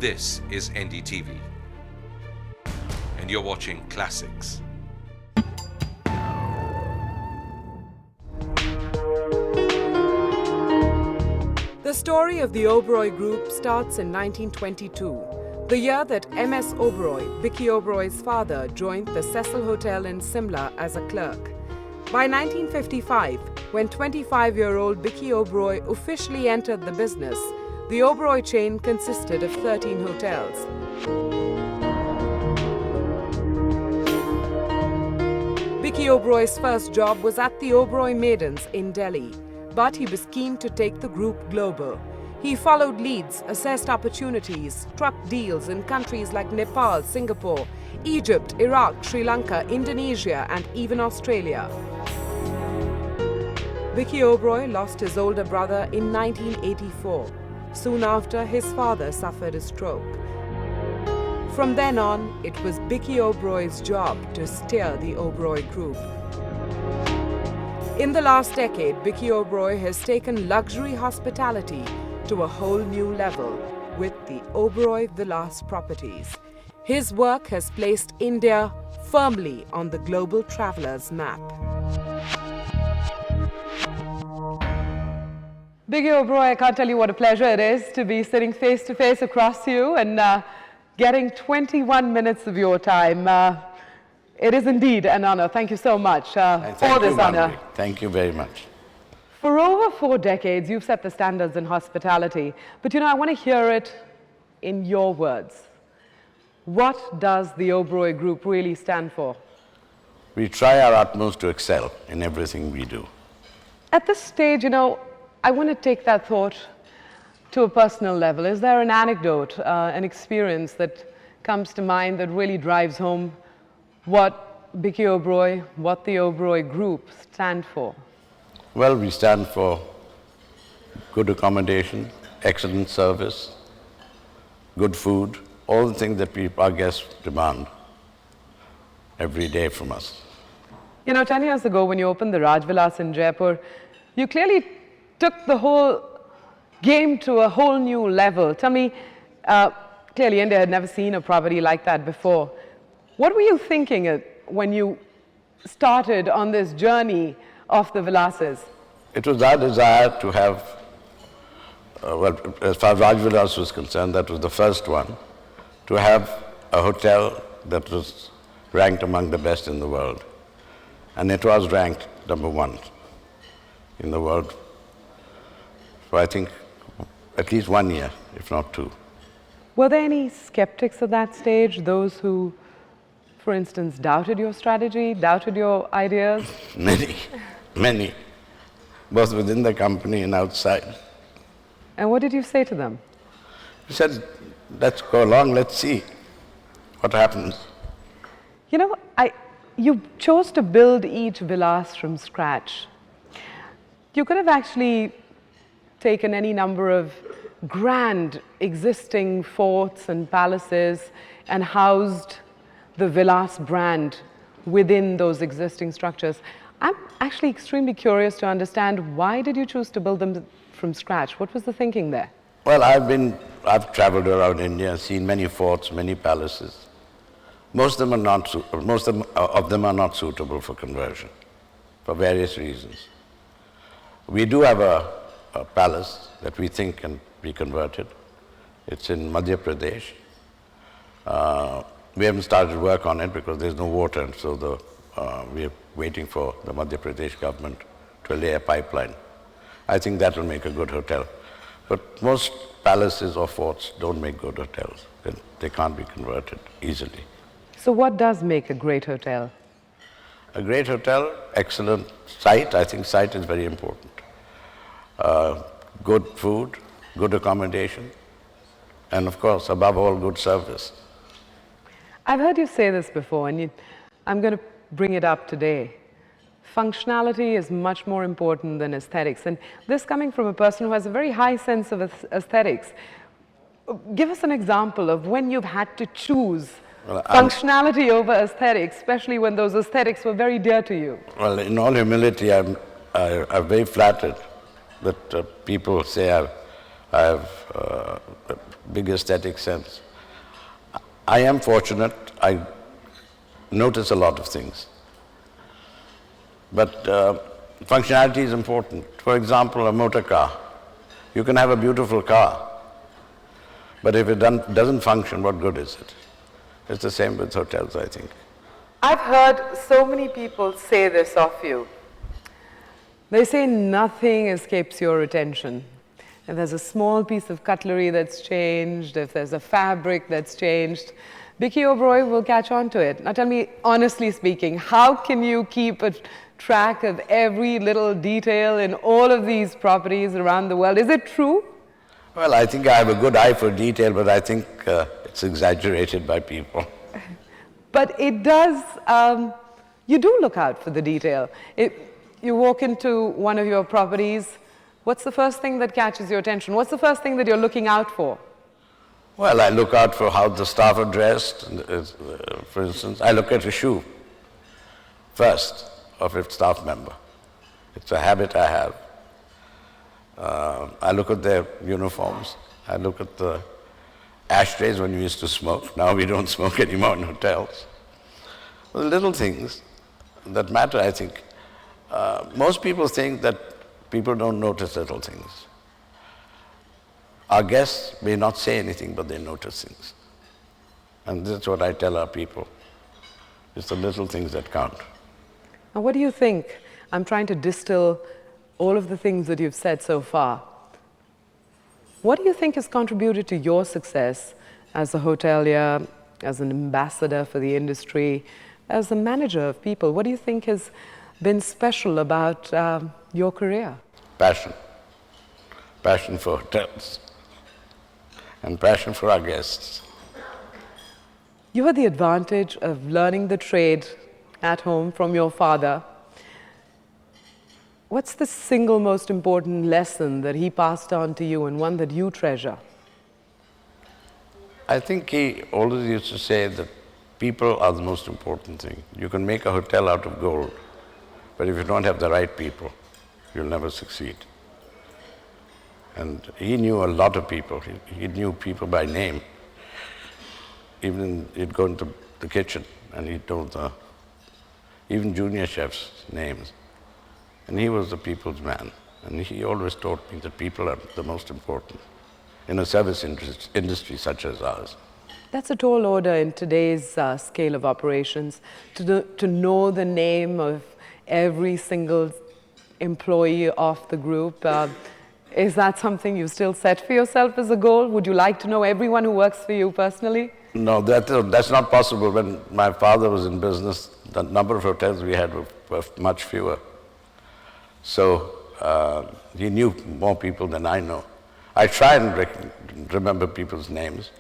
This is Ndtv, and you're watching Classics. The story of the Oberoi Group starts in 1922, the year that M.S. Oberoi, Vicky Oberoi's father, joined the Cecil Hotel in Simla as a clerk. By 1955, when 25-year-old Vicky Oberoi officially entered the business, the Oberoi chain consisted of 13 hotels. Vicky Oberoi's first job was at the Oberoi Maidens in Delhi, but he was keen to take the group global. He followed leads, assessed opportunities, struck deals in countries like Nepal, Singapore, Egypt, Iraq, Sri Lanka, Indonesia, and even Australia. Vicky Oberoi lost his older brother in 1984. Soon after, his father suffered a stroke. From then on, it was Vicky Oberoi's job to steer the Oberoi Group. In the last decade, Vicky Oberoi has taken luxury hospitality to a whole new level with the Oberoi Villas properties. His work has placed India firmly on the global travelers' map. Vicky Oberoi, I can't tell you what a pleasure it is to be sitting face to face across you and getting 21 minutes of your time. It is indeed an honor. Thank you so much for this honor. Thank you very much. For over 4 decades, you've set the standards in hospitality. But I want to hear it in your words. What does the Oberoi Group really stand for? We try our utmost to excel in everything we do. At this stage, I want to take that thought to a personal level. Is there an anecdote, an experience that comes to mind that really drives home what Vicky Oberoi, what the Oberoi Group stand for? Well, we stand for good accommodation, excellent service, good food, all the things that our guests demand every day from us. 10 years ago when you opened the Raj Vilas in Jaipur, you clearly took the whole game to a whole new level. Tell me, clearly India had never seen a property like that before. What were you thinking when you started on this journey of the Vilases? It was our desire to have, as far as Raj Vilas was concerned, that was the first one, to have a hotel that was ranked among the best in the world. And it was ranked #1 in the world for, I think, at least 1 year, if not 2. Were there any skeptics at that stage, those who, for instance, doubted your strategy, doubted your ideas? Many, both within the company and outside. And what did you say to them? We said, let's go along, let's see what happens. You chose to build each villas from scratch. You could have actually taken any number of grand existing forts and palaces and housed the Vilas brand within those existing structures. I'm actually extremely curious to understand, why did you choose to build them from scratch? What was the thinking there? Well, I've traveled around India, seen many forts, many palaces. Most of them are not suitable for conversion, for various reasons. We do have a palace that we think can be converted. It's in Madhya Pradesh. We haven't started work on it because there's no water, and so we're waiting for the Madhya Pradesh government to lay a pipeline. I think that will make a good hotel. But most palaces or forts don't make good hotels. They can't be converted easily. So what does make a great hotel? A great hotel, excellent site. I think site is very important. Good food, good accommodation, and of course, above all, good service. I've heard you say this before, and I'm going to bring it up today. Functionality is much more important than aesthetics. And this coming from a person who has a very high sense of aesthetics. Give us an example of when you've had to choose functionality over aesthetics, especially when those aesthetics were very dear to you. Well, in all humility, I'm very flattered that people say I've big aesthetic sense. I am fortunate. I notice a lot of things. But functionality is important. For example, a motor car. You can have a beautiful car, but if it doesn't function, what good is it? It's the same with hotels, I think. I've heard so many people say this of you. They say nothing escapes your attention. If there's a small piece of cutlery that's changed, if there's a fabric that's changed, Vicky Oberoi will catch on to it. Now tell me, honestly speaking, how can you keep a track of every little detail in all of these properties around the world? Is it true? Well, I think I have a good eye for detail, but I think it's exaggerated by people. But it does, you do look out for the detail. You walk into one of your properties, what's the first thing that catches your attention? What's the first thing that you're looking out for? Well, I look out for how the staff are dressed. For instance, I look at a shoe first of a staff member. It's a habit I have. I look at their uniforms. I look at the ashtrays when we used to smoke. Now we don't smoke anymore in hotels. The little things that matter, I think. Most people think that people don't notice little things. Our guests may not say anything, but they notice things. And that's what I tell our people. It's the little things that count. Now, what do you think? I'm trying to distill all of the things that you've said so far. What do you think has contributed to your success as a hotelier, as an ambassador for the industry, as a manager of people? What do you think has been special about your career? Passion. Passion for hotels. And passion for our guests. You had the advantage of learning the trade at home from your father. What's the single most important lesson that he passed on to you and one that you treasure? I think he always used to say that people are the most important thing. You can make a hotel out of gold, but if you don't have the right people, you'll never succeed. And he knew a lot of people. He knew people by name. Even he'd go into the kitchen and he told even junior chefs' names. And he was the people's man. And he always taught me that people are the most important in a service industry such as ours. That's a tall order in today's scale of operations, to know the name of every single employee of the group. Is that something you still set for yourself as a goal? Would you like to know everyone who works for you personally? No, that's not possible. When my father was in business, the number of hotels we had were much fewer. So he knew more people than I know. I try and remember people's names.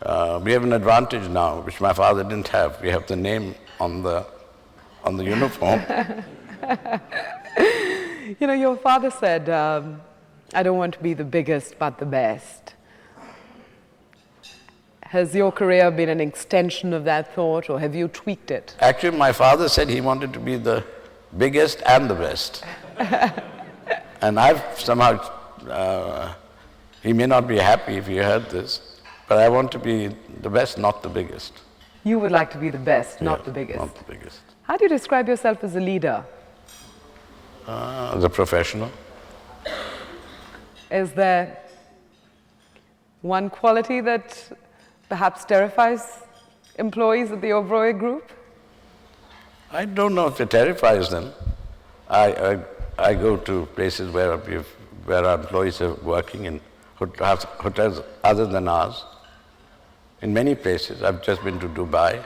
We have an advantage now, which my father didn't have. We have the name on the uniform. You know, your father said, I don't want to be the biggest, but the best. Has your career been an extension of that thought, or have you tweaked it? Actually, my father said he wanted to be the biggest and the best. And I've somehow, he may not be happy if he heard this, but I want to be the best, not the biggest. You would like to be the best, not the biggest. Not the biggest. How do you describe yourself as a leader? As a professional. Is there one quality that perhaps terrifies employees at the Oberoi Group? I don't know if it terrifies them. I go to places where our employees are working in hotels other than ours. In many places, I've just been to Dubai,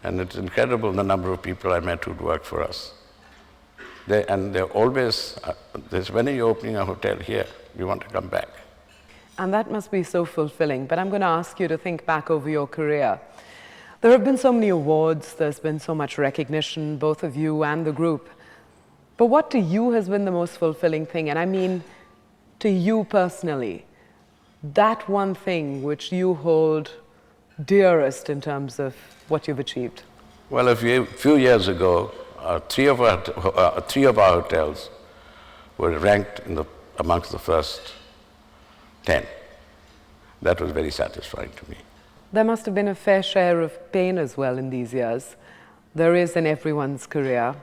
and it's incredible the number of people I met who'd work for us. They're always, when are you opening a hotel here? We want to come back. And that must be so fulfilling. But I'm going to ask you to think back over your career. There have been so many awards, there's been so much recognition, both of you and the group. But what to you has been the most fulfilling thing? And I mean to you personally, that one thing which you hold dearest in terms of what you've achieved? Well, a few years ago, three of our hotels were ranked amongst the first 10. That was very satisfying to me. There must have been a fair share of pain as well in these years. There is in everyone's career.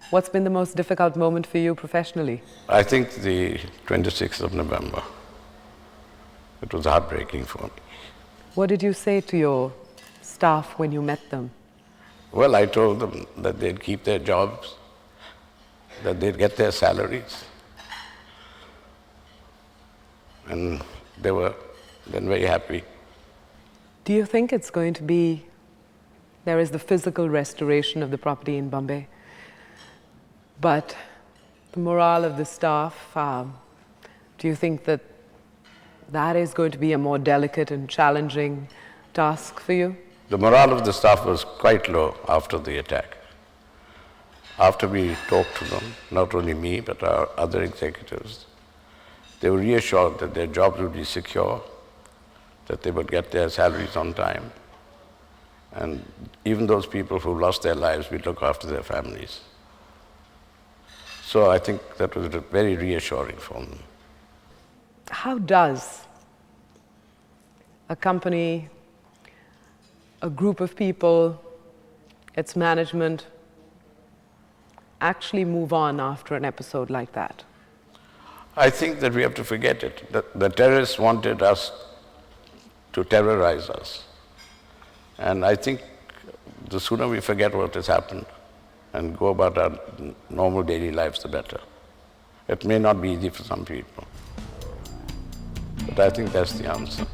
What's been the most difficult moment for you professionally? I think the 26th of November. It was heartbreaking for me. What did you say to your staff when you met them? Well, I told them that they'd keep their jobs, that they'd get their salaries. And they were then very happy. Do you think it's going to be, there is the physical restoration of the property in Bombay, but the morale of the staff, do you think that that is going to be a more delicate and challenging task for you? The morale of the staff was quite low after the attack. After we talked to them, not only me, but our other executives, they were reassured that their jobs would be secure, that they would get their salaries on time. And even those people who lost their lives, we'd look after their families. So I think that was very reassuring for them. How does a company, a group of people, its management, actually move on after an episode like that? I think that we have to forget it. The terrorists wanted us to terrorize us. And I think the sooner we forget what has happened and go about our normal daily lives, the better. It may not be easy for some people, but I think that's the answer.